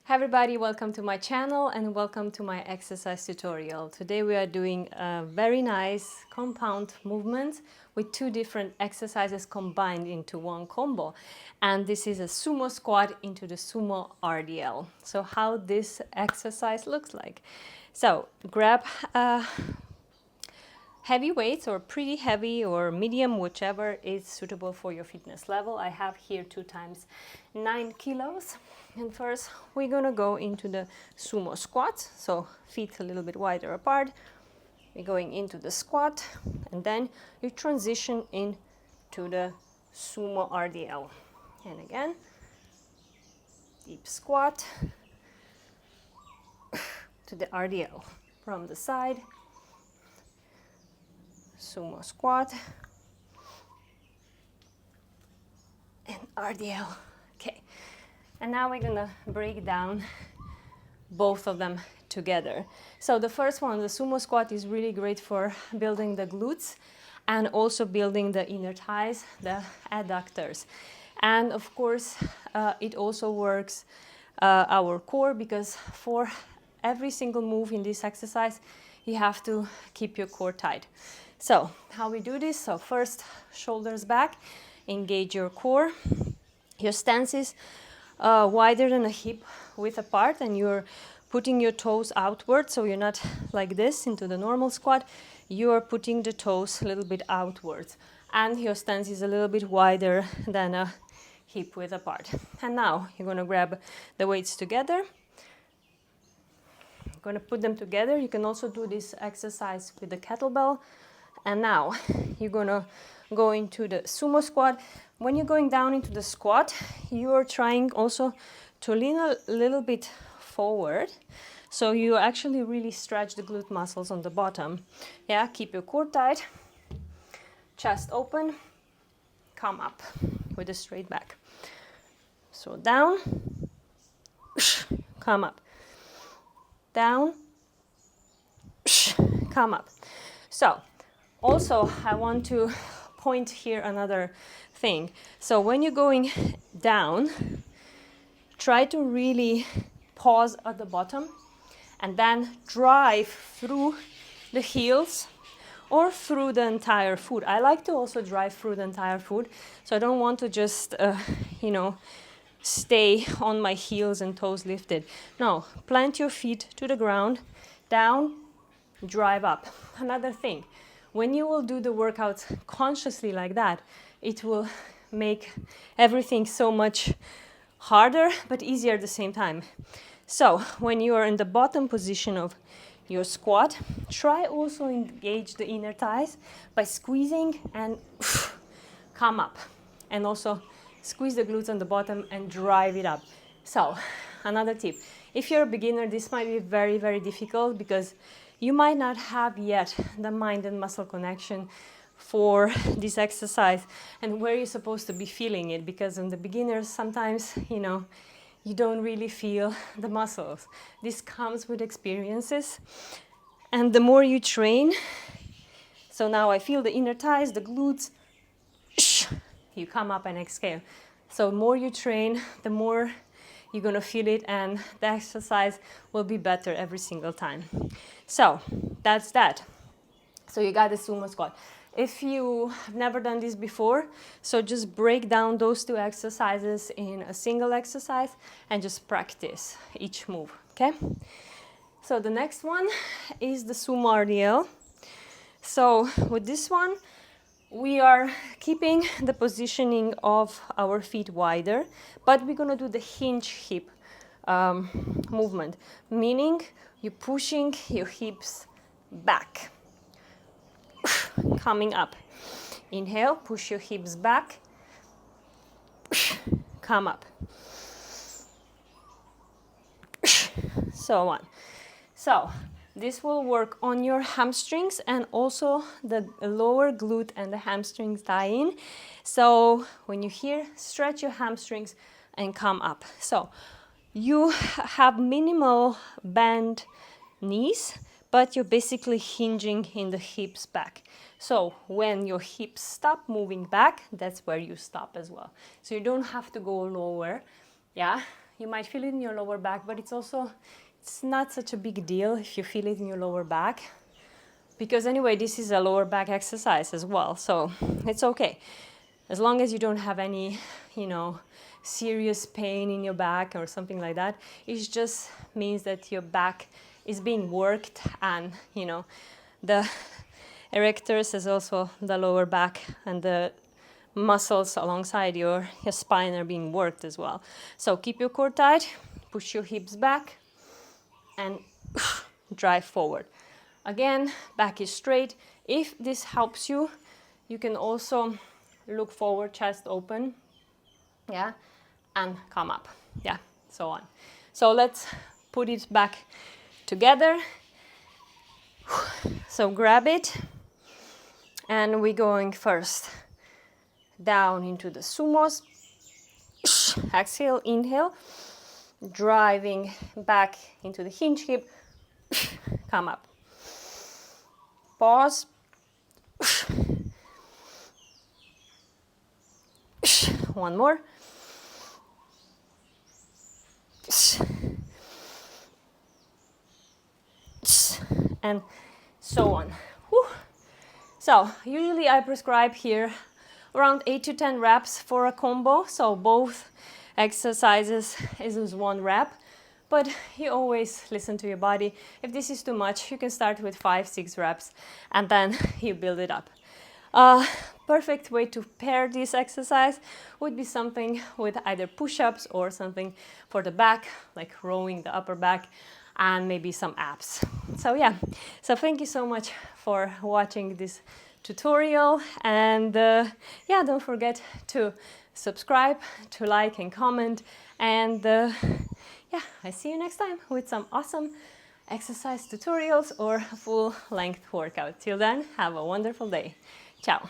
Hi everybody, welcome to my channel and welcome to my exercise tutorial. Today we are doing a very nice compound movement with two different exercises combined into one combo. And this is a sumo squat into the Sumo RDL. So how this exercise looks like. So grab heavy weights or pretty heavy or medium, whichever is suitable for your fitness level. I have here 2 times 9 kilos. And first we're gonna go into the sumo squat. So feet a little bit wider apart. We're going into the squat and then you transition into the Sumo RDL. And again, deep squat to the RDL from the side. Sumo squat and RDL. Okay, and now we're gonna break down both of them together. So the first one, the sumo squat, is really great for building the glutes and also building the inner thighs, the adductors. And of course, it also works our core, because for every single move in this exercise, you have to keep your core tight. So how we do this? So first, shoulders back, engage your core. Your stance is wider than a hip width apart, and you're putting your toes outward, so you're not like this into the normal squat. You're putting the toes a little bit outwards, and your stance is a little bit wider than a hip width apart. And now you're going to grab the weights together. You're going to put them together. You can also do this exercise with the kettlebell. And now you're going to go into the sumo squat. When you're going down into the squat, you are trying also to lean a little bit forward. So you actually really stretch the glute muscles on the bottom. Yeah, keep your core tight, chest open, come up with a straight back. So down, come up, down, come up. So also, I want to point here another thing. So when you're going down, try to really pause at the bottom and then drive through the heels or through the entire foot. I like to also drive through the entire foot, so I don't want to just, stay on my heels and toes lifted. No, plant your feet to the ground, down, drive up. Another thing, when you will do the workouts consciously like that, it will make everything so much harder but easier at the same time. So when you are in the bottom position of your squat, try also engage the inner thighs by squeezing and come up, and also squeeze the glutes on the bottom and drive it up. So another tip, if you're a beginner, this might be very, very difficult because you might not have yet the mind and muscle connection for this exercise and where you're supposed to be feeling it, because in the beginners sometimes you don't really feel the muscles. This comes with experiences, and the more you train, so now I feel the inner thighs, the glutes, you come up and exhale. So the more you train, the more you're gonna feel it, and the exercise will be better every single time. So that's that. So you got the sumo squat. If you have never done this before, so just break down those two exercises in a single exercise and just practice each move, okay? So the next one is the Sumo RDL. So with this one, we are keeping the positioning of our feet wider, but we're gonna do the hinge hip movement, meaning you're pushing your hips back, coming up. Inhale, push your hips back, come up, so on. So this will work on your hamstrings and also the lower glute and the hamstrings tie in. So when you hear, stretch your hamstrings and come up. So you have minimal bend knees, but you're basically hinging in the hips back. So when your hips stop moving back, that's where you stop as well. So you don't have to go lower. Yeah, You might feel it in your lower back, but it's not such a big deal if you feel it in your lower back, because anyway, this is a lower back exercise as well, so it's okay. As long as you don't have any, serious pain in your back or something like that, it just means that your back is being worked, and, the erectors is also the lower back, and the muscles alongside your spine are being worked as well. So keep your core tight, push your hips back, and drive forward. Again, back is straight. If this helps you, you can also look forward, chest open, yeah, and come up, yeah, so on. So let's put it back together. So grab it, and we're going first down into the sumos. Exhale, inhale, driving back into the hinge hip, come up. Pause. One more. And so on. Whew. So usually I prescribe here around 8 to 10 reps for a combo. So both exercises is 1 rep, but you always listen to your body. If this is too much, you can start with 5-6 reps and then you build it up. Perfect way to pair this exercise would be something with either push-ups or something for the back, like rowing the upper back, and maybe some abs. So yeah, so thank you so much for watching this tutorial, and yeah, don't forget to subscribe, to like and comment, and yeah, I see you next time with some awesome exercise tutorials or a full length workout. Till then, have a wonderful day. Ciao.